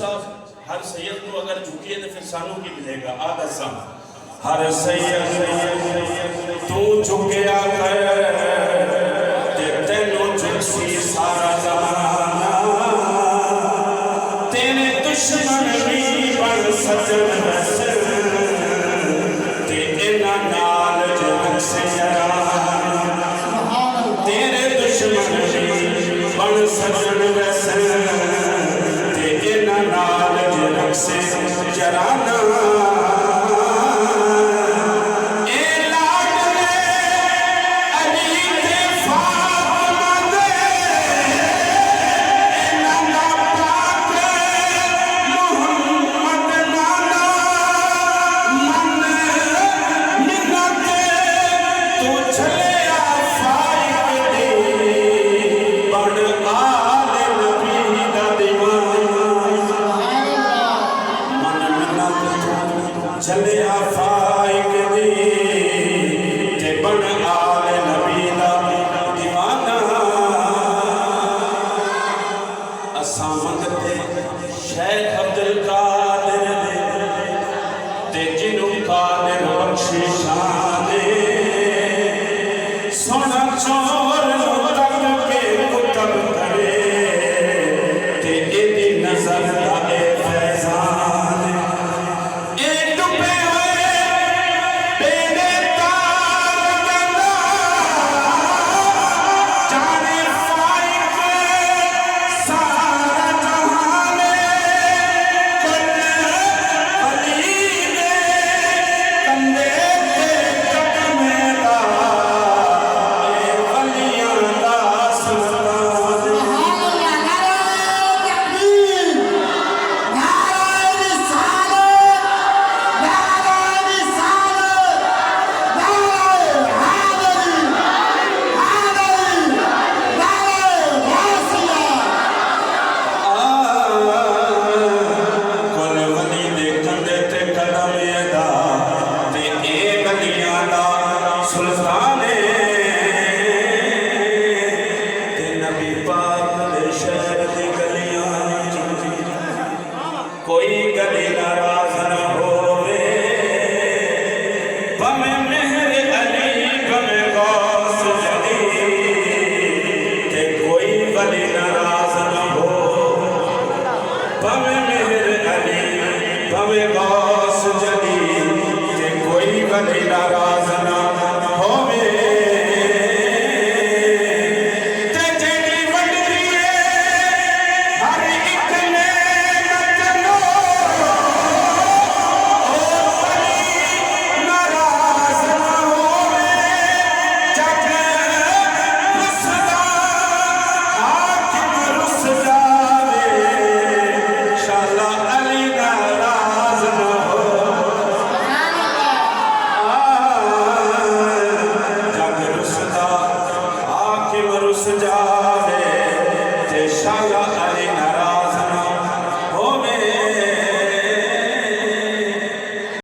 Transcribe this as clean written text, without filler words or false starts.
साहब हर सैयद को अगर झुकिए तो फिर सानू की मिलेगा। आदत सा हर सैयद तू झुकिया कर ते तेनों झुकसी सारा ज़माना, तेरे दुश्मन भी बन सजन वैसे ते इना नाल जग से जराना, तेरे दुश्मन भी बन सजन वैसे ते इना नाल जग से जराना। चले आफाइक दी ते बन आले नबी दा दीवाना। असां मंगते शैख